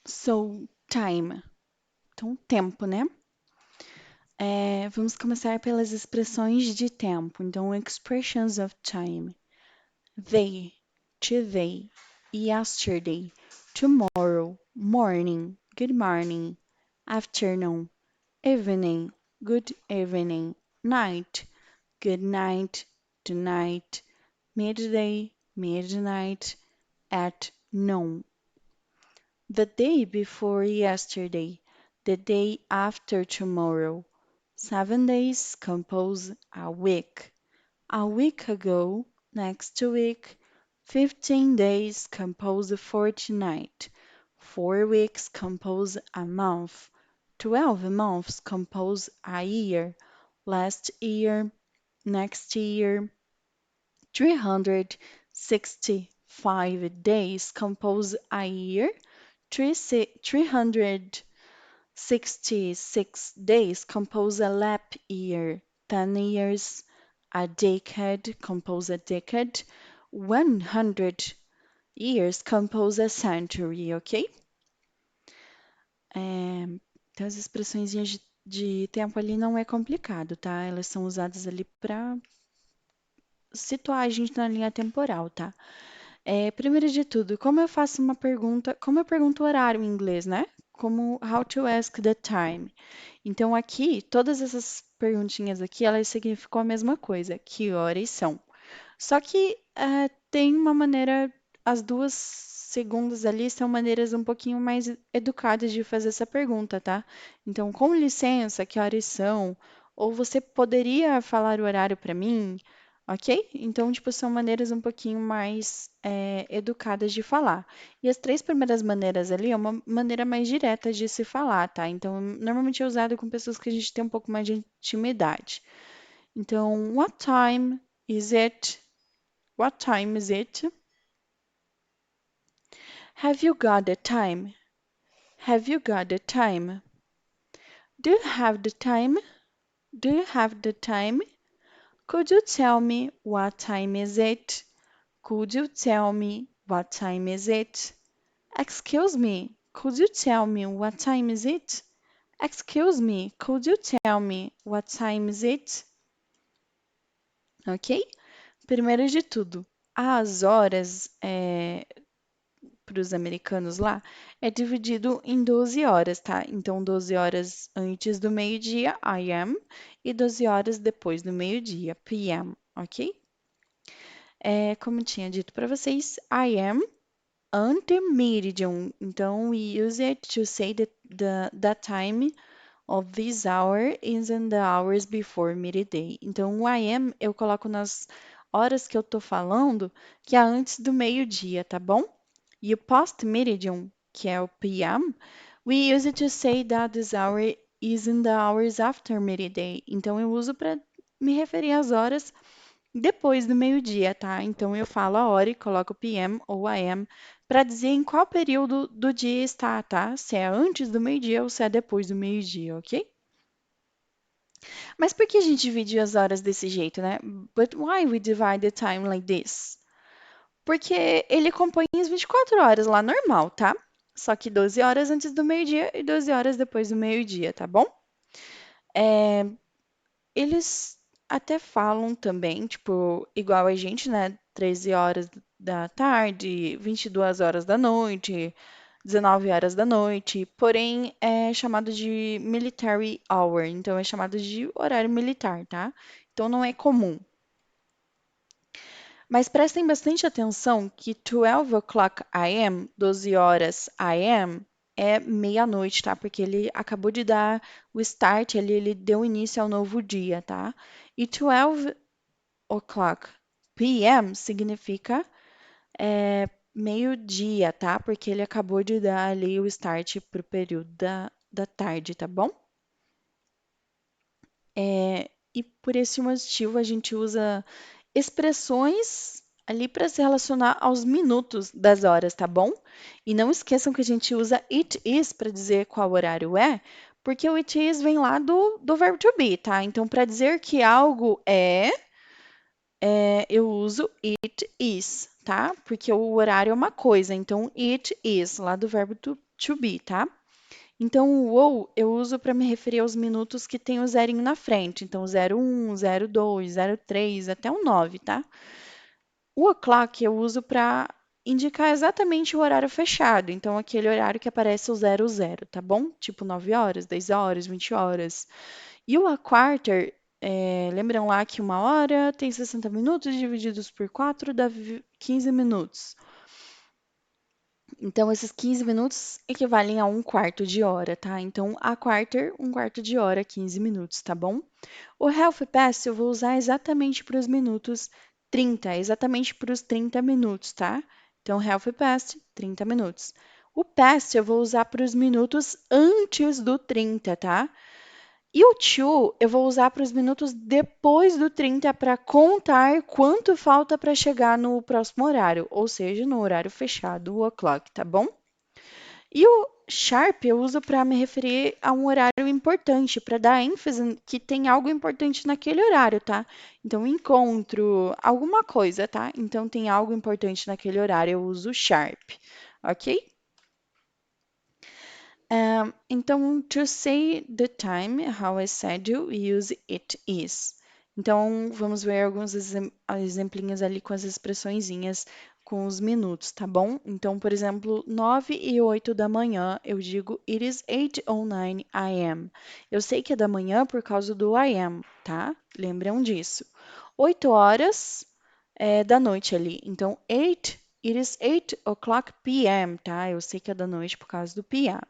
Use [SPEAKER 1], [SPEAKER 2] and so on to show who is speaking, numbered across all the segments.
[SPEAKER 1] So, time. Então, tempo, né? Vamos começar pelas expressões de tempo. Então, expressions of time. They, today, yesterday, tomorrow, morning, good morning, afternoon, evening, good evening, night, good night, tonight, midday, midnight, at noon. The day before yesterday, the day after tomorrow. 7 days compose a week. A week ago, next week. 15 days compose a fortnight. 4 weeks compose a month. 12 months compose a year. Last year, next year. 365 days compose a year. 366 days compose a leap year. 10 years, a decade compose a decade. 100 years compose a century, ok? Então, as expressões de tempo ali não é complicado, tá? Elas são usadas ali para situar a gente na linha temporal, tá? Primeiro de tudo, como eu faço uma pergunta, como eu pergunto o horário em inglês, né? Como how to ask the time. Então aqui, todas essas perguntinhas aqui, elas significam a mesma coisa, que horas são. Só que tem uma maneira, as duas segundas ali são maneiras um pouquinho mais educadas de fazer essa pergunta, tá? Então, com licença, que horas são? Ou você poderia falar o horário para mim? Ok? Então, tipo, são maneiras um pouquinho mais educadas de falar. E as três primeiras maneiras ali é uma maneira mais direta de se falar, tá? Então, normalmente é usado com pessoas que a gente tem um pouco mais de intimidade. Então, what time is it? What time is it? Have you got the time? Have you got the time? Do you have the time? Do you have the time? Could you tell me what time is it? Could you tell me what time is it? Excuse me, could you tell me what time is it? Excuse me, could you tell me what time is it? Ok? Primeiro de tudo, as horas para os americanos lá é dividido em 12 horas, tá? Então, 12 horas antes do meio-dia, I am, e 12 horas depois do meio-dia, PM, ok? Como tinha dito para vocês, I am antemeridian. Então, we use it to say that time of this hour is in the hours before midday. Então, o I am eu coloco nas horas que eu tô falando, que é antes do meio-dia, tá bom? E o post-meridian, que é o PM, we use it to say that this hour is in the hours after midday. Então, eu uso para me referir às horas depois do meio-dia, tá? Então, eu falo a hora e coloco PM ou AM para dizer em qual período do dia está, tá? Se é antes do meio-dia ou se é depois do meio-dia, ok? Mas por que a gente divide as horas desse jeito, né? But why we divide the time like this? Porque ele compõe as 24 horas lá normal, tá? Só que 12 horas antes do meio-dia e 12 horas depois do meio-dia, tá bom? É, eles até falam também, tipo, igual a gente, né? 13 horas da tarde, 22 horas da noite, 19 horas da noite, porém é chamado de military hour, então é chamado de horário militar, tá? Então não é comum. Mas prestem bastante atenção que 12 o'clock AM, 12 horas AM, é meia-noite, tá? Porque ele acabou de dar o start, ele deu início ao novo dia, tá? E 12 o'clock PM significa meio-dia, tá? Porque ele acabou de dar ali o start pro período da tarde, tá bom? E por esse motivo a gente usa expressões ali para se relacionar aos minutos das horas, tá bom? E não esqueçam que a gente usa it is para dizer qual horário é, porque o it is vem lá do verbo to be, tá? Então, para dizer que algo eu uso it is, tá? Porque o horário é uma coisa, então it is, lá do verbo to be, tá? Então, o ou eu uso para me referir aos minutos que tem o zerinho na frente. Então, 01, 02, 03, até o 9, tá? O o'clock eu uso para indicar exatamente o horário fechado. Então, aquele horário que aparece o 00, tá bom? Tipo 9 horas, 10 horas, 20 horas. E o a quarter, lembram lá que uma hora tem 60 minutos divididos por 4 dá 15 minutos. Então, esses 15 minutos equivalem a um quarto de hora, tá? Então, a quarter, um quarto de hora, 15 minutos, tá bom? O half past eu vou usar exatamente para os minutos 30, exatamente para os 30 minutos, tá? Então, half past, 30 minutos. O past eu vou usar para os minutos antes do 30, tá? E o to eu vou usar para os minutos depois do 30 para contar quanto falta para chegar no próximo horário, ou seja, no horário fechado, o o'clock, tá bom? E o sharp eu uso para me referir a um horário importante, para dar ênfase que tem algo importante naquele horário, tá? Então, encontro, alguma coisa, tá? Então, tem algo importante naquele horário, eu uso sharp, ok? Então, to say the time, how I said you use it is. Então, vamos ver alguns exemplinhos ali com as expressõezinhas com os minutos, tá bom? Então, por exemplo, 9 e 8 da manhã, eu digo It is 8:09 a.m. Eu sei que é da manhã por causa do I am, tá? Lembram disso. 8 horas é da noite ali. Então, it is 8 o'clock p.m., tá? Eu sei que é da noite por causa do p.m.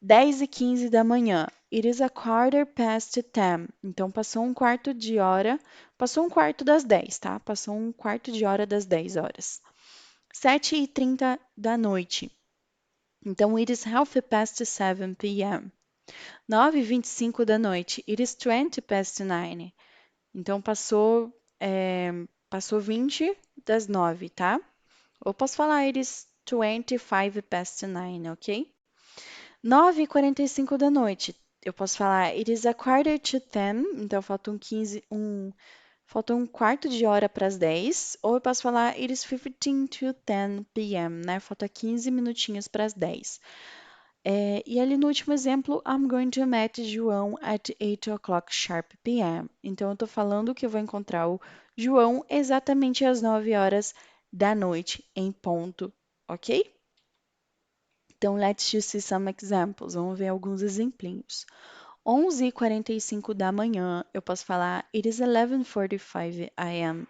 [SPEAKER 1] 10:15 da manhã. It is a quarter past 10. Então, passou um quarto de hora. Passou um quarto das 10, tá? Passou um quarto de hora das 10 horas. 7:30 da noite. Então, it is half past 7 p.m. 9:25 da noite. It is 20 past 9. Então, passou 20 das 9, tá? Ou posso falar it is 25 past 9, ok? 9:45 da noite. Eu posso falar It is a quarter to 10, então falta um quarto de hora para as 10. Ou eu posso falar It is 15 to 10 p.m., né? Falta 15 minutinhos para as 10. E ali no último exemplo, I'm going to meet João at 8 o'clock sharp p.m. Então eu estou falando que eu vou encontrar o João exatamente às 9 horas da noite em ponto, ok? Então, let's just see some examples. Vamos ver alguns exemplinhos. 11:45 da manhã, eu posso falar It is 11:45 a.m.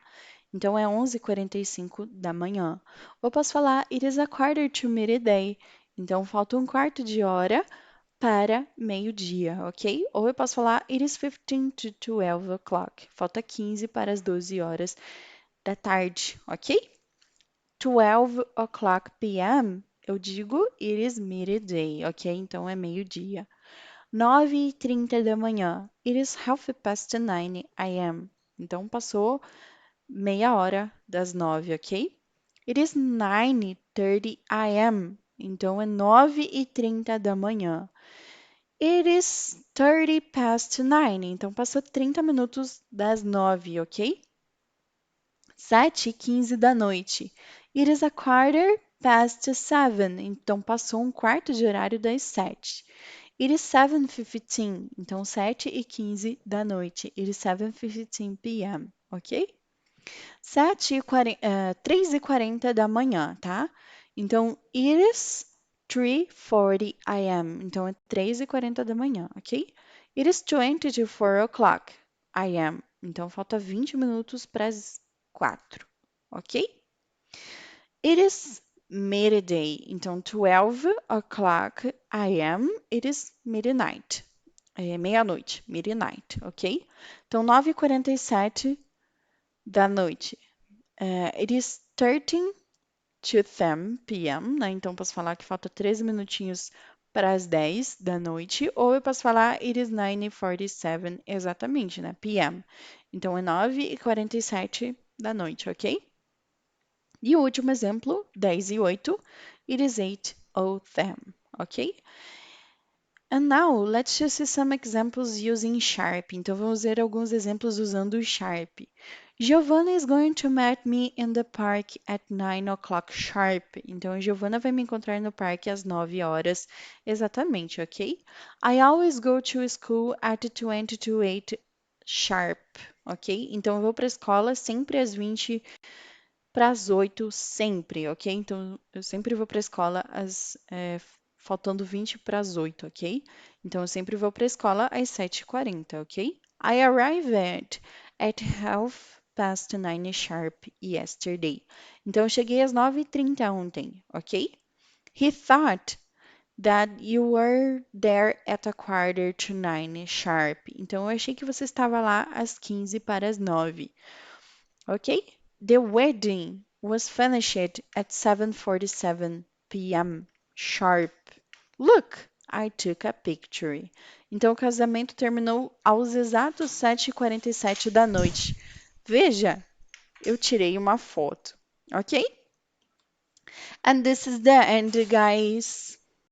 [SPEAKER 1] Então, é 11:45 da manhã. Ou eu posso falar It is a quarter to midday. Então, falta um quarto de hora para meio-dia, ok? Ou eu posso falar It is 15 to 12 o'clock. Falta 15 para as 12 horas da tarde, ok? 12 o'clock p.m., eu digo it is midday, ok? Então é meio-dia. 9:30 da manhã, it is half past 9 a.m. Então passou meia hora das 9, ok? It is 9:30 a.m. Então é 9:30 da manhã. It is 30 past 9. Então passou 30 minutos das 9, ok? 7:15 da noite. It is a quarter past 7. Então, passou um quarto de horário das 7. It is 7:15. Então, 7:15 da noite. It is 7:15 p.m., ok? 3:40 da manhã, tá? Então, it is 3:40 a.m. Então, é 3:40 da manhã, ok? It is 20 to 4 o'clock a.m. Então, falta 20 minutos para as 4, ok? It is midday. Então, 12 o'clock a.m. It is midnight. É meia-noite, midnight, ok? Então, 9:47 da noite. It is 13 to 10 p.m., né? Então, posso falar que falta 13 minutinhos para as 10 da noite, ou eu posso falar it is 9:47 exatamente, né? p.m. Então, é 9:47 da noite, ok? E o último exemplo, 10:08, it is 8:00 ok? And now, let's just see some examples using Sharp. Então, vamos ver alguns exemplos usando o Sharp. Giovanna is going to meet me in the park at 9 o'clock sharp. Então, a Giovanna vai me encontrar no parque às 9 horas exatamente, ok? I always go to school at 20 to 8 sharp, ok? Então, eu vou para a escola sempre às 20 para as 8, sempre, ok? Então, eu sempre vou para a escola faltando 20 para as 8, ok? Então, eu sempre vou para a escola às 7h40, ok? I arrived at half past 9 sharp yesterday. Então, eu cheguei às 9h30 ontem, ok? He thought that you were there at a quarter to 9 sharp. Então, eu achei que você estava lá às 15 para as 9. Okay? The wedding was finished at 7:47 p.m. sharp. Look, I took a picture. Então, o casamento terminou aos exatos 7h47 da noite. Veja, eu tirei uma foto. Ok? And this is the end, guys.